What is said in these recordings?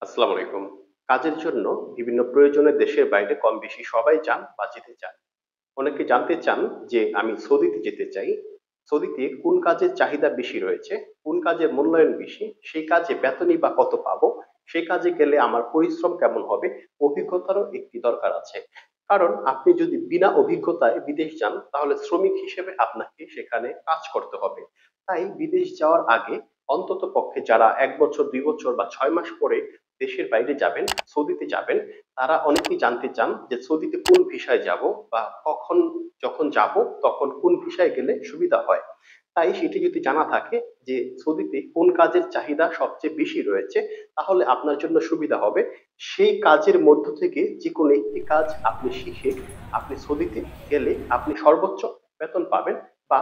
আসসালামু আলাইকুম। কাজের জন্য বিভিন্ন প্রয়োজনে দেশের বাইরে কম বেশি সবাই যান বা যেতে চান। অনেকে জানতে চান যে আমি সৌদিতে যেতে চাই। সৌদিতে কোন কাজের চাহিদা বেশি রয়েছে, কোন কাজের মূল্যায়ন বেশি, সেই কাজে বেতনই বা কত পাবো, সেই কাজে গেলে আমার পরিশ্রম কেমন হবে, অভিজ্ঞতারও একটি দরকার আছে। কারণ আপনি যদি বিনা অভিজ্ঞতায় বিদেশ যান তাহলে শ্রমিক হিসেবে আপনাকে সেখানে কাজ করতে হবে। তাই বিদেশ যাওয়ার আগে অন্তত পক্ষে যারা ১ বছর ২ বছর বা ৬ মাস পরে দেশের বাইরে যাবেন, সৌদিতে যাবেন, তারা অনেকেই জানতে চান যে সৌদিতে কোন ভিসায় যাব বা কখন, যখন যাব তখন কোন ভিসায় গেলে সুবিধা হয়। তাই সেটি যদি জানা থাকে যে সৌদিতে কোন কাজের চাহিদা সবচেয়ে বেশি রয়েছে, তাহলে আপনার জন্য সুবিধা হবে। সেই কাজের মধ্য থেকে যে কোনো একটি কাজ আপনি শিখে আপনি সৌদিতে গেলে আপনি সর্বোচ্চ বেতন পাবেন, বা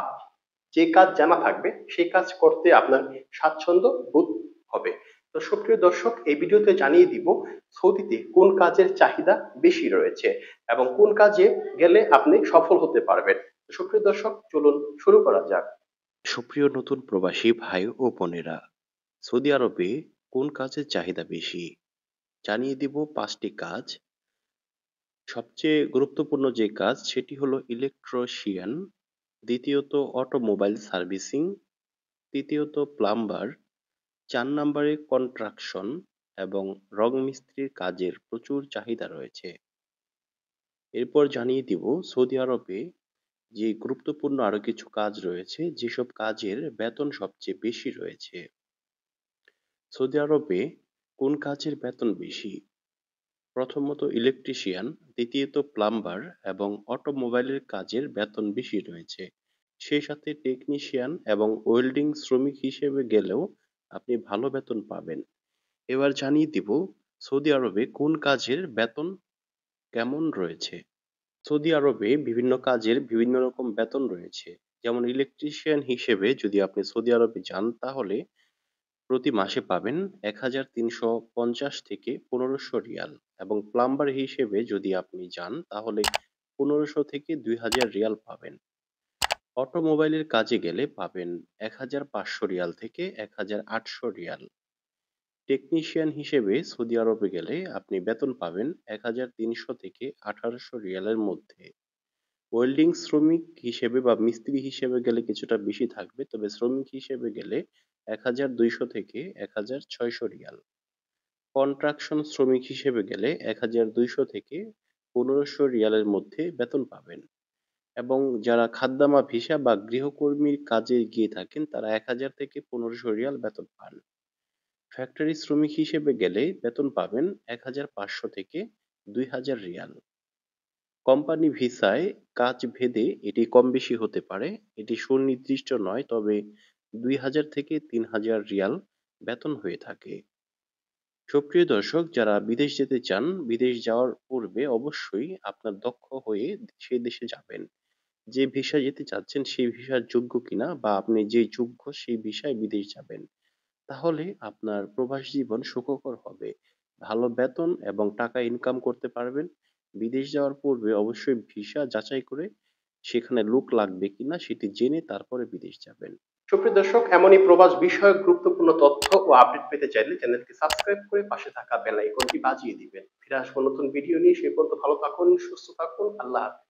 যে কাজ জানা থাকবে সেই কাজ করতে আপনার স্বাচ্ছন্দ্য বোধ হবে। তো সুপ্রিয় দর্শক, এই ভিডিওতে জানিয়ে দিব সৌদিতে কোন কাজের চাহিদা বেশি রয়েছে এবং কোন কাজে গেলে আপনি সফল হতে পারবেন। তো সুপ্রিয় দর্শক, চলুন শুরু করা যাক। সুপ্রিয় নতুন প্রবাসী ভাই ও বোনেরা, সৌদি আরবে কোন কাজের চাহিদা বেশি? জানিয়ে দিব ৫টি কাজ। সবচেয়ে গুরুত্বপূর্ণ যে কাজ সেটি হলো ইলেকট্রিশিয়ান, দ্বিতীয়ত অটোমোবাইল সার্ভিসিং, তৃতীয়ত প্লাম্বার, ৪ নম্বরে কনস্ট্রাকশন এবং রং মিস্ত্রির কাজের প্রচুর চাহিদা রয়েছে। এরপর জানিয়ে দিব সৌদি আরবে যে গুরুত্বপূর্ণ আরো কিছু কাজ রয়েছে, যেসব কাজের বেতন সবচেয়ে বেশি রয়েছে। সৌদি আরবে কোন কাজের বেতন বেশি? প্রথমত ইলেকট্রিশিয়ান, দ্বিতীয়ত প্লাম্বার এবং অটোমোবাইলের কাজের বেতন বেশি রয়েছে। সেই সাথে টেকনিশিয়ান এবং ওয়েল্ডিং শ্রমিক হিসেবে গেলেও আপনি ভালো বেতন পাবেন। এবার জানিয়ে দিব সৌদি আরবে কোন কাজের বেতন কেমন রয়েছে। সৌদি আরবে বিভিন্ন কাজের বিভিন্ন রকম বেতন রয়েছে। যেমন ইলেকট্রিশিয়ান হিসেবে যদি আপনি সৌদি আরবে যান তাহলে প্রতি মাসে পাবেন ১৩৫০ থেকে ১৫০০ রিয়াল, এবং প্লাম্বার হিসেবে যদি আপনি যান তাহলে ১৫০০ থেকে ২০০০ রিয়াল পাবেন। অটোমোবাইলের কাজে গেলে পাবেন ১৫০০ রিয়াল থেকে ১৮০০ রিয়াল। টেকনিশিয়ান হিসেবে সৌদি আরবে গেলে আপনি বেতন পাবেন ১৩০০ থেকে ১৮০০ রিয়ালের মধ্যে। ওয়েল্ডিং শ্রমিক হিসেবে বা মিস্ত্রি হিসেবে গেলে কিছুটা বেশি থাকবে, তবে শ্রমিক হিসেবে গেলে ১২০০ থেকে ১৬০০ রিয়াল। কনস্ট্রাকশন শ্রমিক হিসেবে গেলে ১২০০ থেকে ১৫০০ রিয়ালের মধ্যে বেতন পাবেন, এবং যারা খাদ্দামা ভিসা বা গৃহকর্মীর কাজে গিয়ে থাকেন তারা ১০০০ থেকে ১৫০০ রিয়াল বেতন পান। ফ্যাক্টরি শ্রমিক হিসেবে গেলে বেতন পাবেন ১৫০০ থেকে ২০০০ রিয়াল। কোম্পানি ভিসায় কাজ ভেদে এটি কম বেশি হতে পারে। এটি সুনির্দিষ্ট নয়, তবে ২০০০ থেকে ৩০০০ রিয়াল বেতন হয়ে থাকে। সুপ্রিয় দর্শক, যারা বিদেশ যেতে চান, বিদেশ যাওয়ার পূর্বে অবশ্যই আপনার দক্ষ হয়ে সেই দেশে যাবেন। যে ভিসায় যেতে চাচ্ছেন সেই ভিসার যোগ্য কিনা, বা আপনি যে যোগ্য সেই ভিসায় বিদেশ যাবেন। তাহলে আপনার প্রবাস জীবন সুখকর হবে। ভালো বেতন এবং টাকা ইনকাম করতে পারবেন। বিদেশ যাওয়ার পূর্বে অবশ্যই ভিসা যাচাই করে সেখানে লোক লাগবে কিনা সেটি জেনে তারপরে বিদেশ যাবেন। সুপ্রিয় দর্শক, এমনই প্রবাস বিষয়ক গুরুত্বপূর্ণ তথ্য ও আপডেট পেতে চাইলে চ্যানেলটি সাবস্ক্রাইব করে পাশে থাকা বেল আইকনটি বাজিয়ে দিবেন। ফিরে আসবো নতুন ভিডিও নিয়ে। সে পর্যন্ত ভালো থাকুন, সুস্থ থাকুন। আল্লাহ হাফেজ।